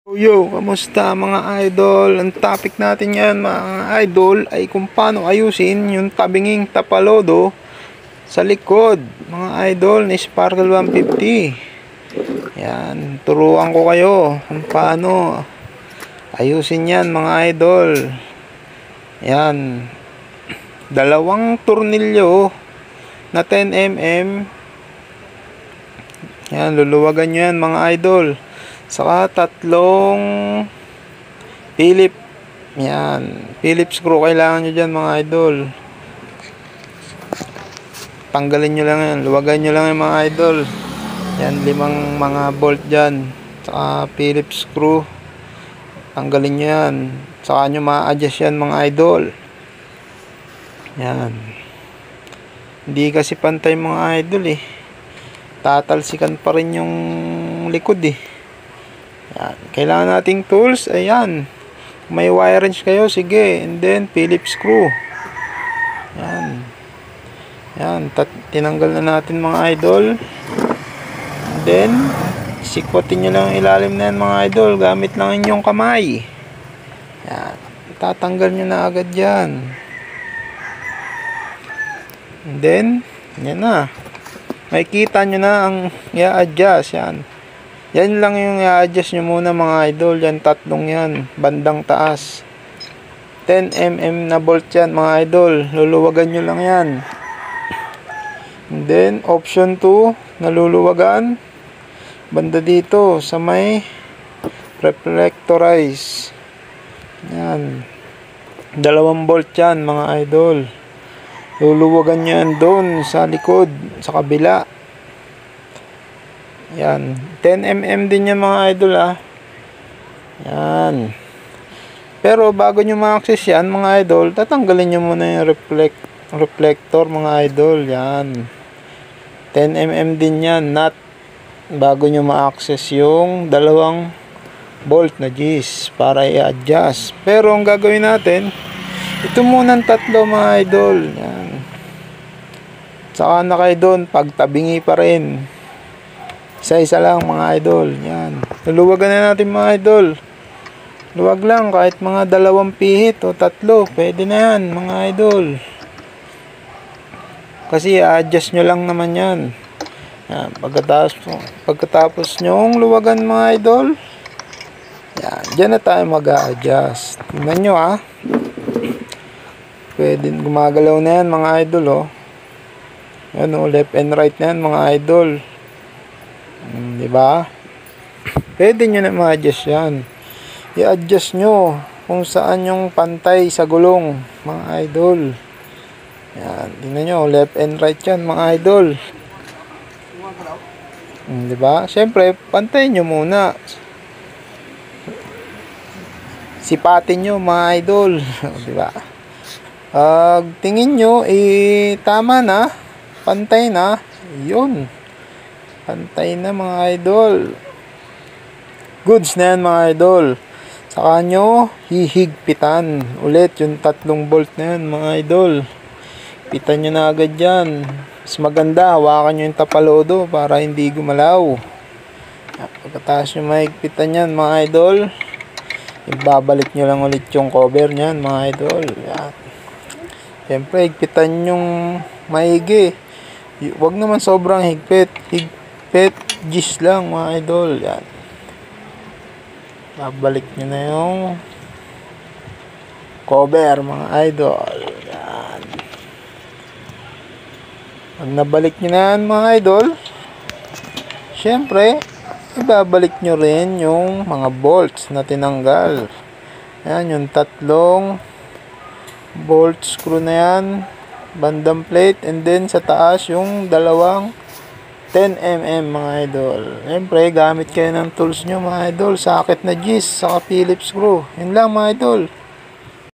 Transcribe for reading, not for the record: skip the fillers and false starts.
Yo, kamusta mga idol? Ang topic natin yan mga idol ay kung paano ayusin yung tabinging tapalodo sa likod mga idol ni Sparkle 150. Yan, turuan ko kayo kung paano ayusin yan mga idol. Yan, dalawang tornilyo na 10mm. Yan, luluwagan nyo yan mga idol. Saka tatlong Philip. Yan, Philip screw kailangan nyo dyan mga idol. Tanggalin nyo lang yan, luwagan nyo lang yan mga idol. Yan, 5 mga bolt dyan. Saka Philip screw, tanggalin nyo yan. Saka nyo ma-adjust yan mga idol. Yan, hindi kasi pantay mga idol eh. Tatalsikan pa rin yung likod eh. Yan. Kailangan nating tools. Ayan. May wire wrench kayo. Sige. And then, Phillips screw. Yan. Yan. Tinanggal na natin mga idol. And then, sikwatin nyo lang ilalim na yan mga idol. Gamit lang inyong kamay. Yan. Tatanggal nyo na agad yan. And then, yan na. Makikita nyo na ang i-adjust. Yan. Yan lang yung i-adjust nyo muna mga idol. Yan, tatlong yan. Bandang taas. 10mm na bolt yan mga idol. Luluwagan nyo lang yan. And then, option 2. Naluluwagan. Banda dito sa may reflectorize. Yan. 2 bolt yan mga idol. Luluwagan nyo yan doon sa likod. Sa kabila. Yan, 10mm din yan mga idol Yan. Pero bago nyo ma-access yan mga idol, tatanggalin nyo muna yung reflector mga idol. Yan, 10mm din yan, nut. Bago nyo ma-access yung 2 bolt na G's para i-adjust. Pero ang gagawin natin, ito munang 3 mga idol. Yan. Saka na kayo doon, pagtabingi pa rin. Isa-isa lang mga idol. Yan. Luluwagan na natin mga idol. Luwag lang kahit mga 2 pihit o 3. Pwede na yan mga idol. Kasi i-adjust nyo lang naman yan. Yan. Pagkatapos nyong luwagan mga idol. Yan. Diyan na tayo mag-a-adjust. Tingnan nyo Pwede gumagalaw na yan mga idol Yan left and right na yan mga idol. Diba? Pwede nyo na ma-adjust yan. I-adjust nyo kung saan yung pantay sa gulong mga idol. Yan, tingnan nyo, left and right yan mga idol. Diba? Siyempre, pantay nyo muna. Sipatin nyo mga idol. Diba? Tingin nyo, tama na. Pantay na. Yun. Pantay na mga idol. Goods na yan mga idol. Saka nyo hihigpitan ulit yung 3 bolt na yan mga idol. Pitan nyo na agad yan. Mas maganda hawakan nyo yung tapalodo para hindi gumalaw. Pagkatapos nyo mahigpitan yan mga idol, ibabalik nyo lang ulit yung cover nyan mga idol. Yan. Siyempre higpitan yung maigi. Huwag naman sobrang higpit. Gis lang mga idol. Yan. Babalik nyo na yung cover mga idol. Yan. Pag nabalik nyo na yan mga idol, syempre ibabalik nyo rin yung mga bolts na tinanggal. Yan, yung 3 bolt screw na yan, bandang plate, and then sa taas yung 2 10mm mga idol. Siyempre, gamit kayo ng tools nyo mga idol. Socket na G's, saka Phillips screw. Yun lang mga idol.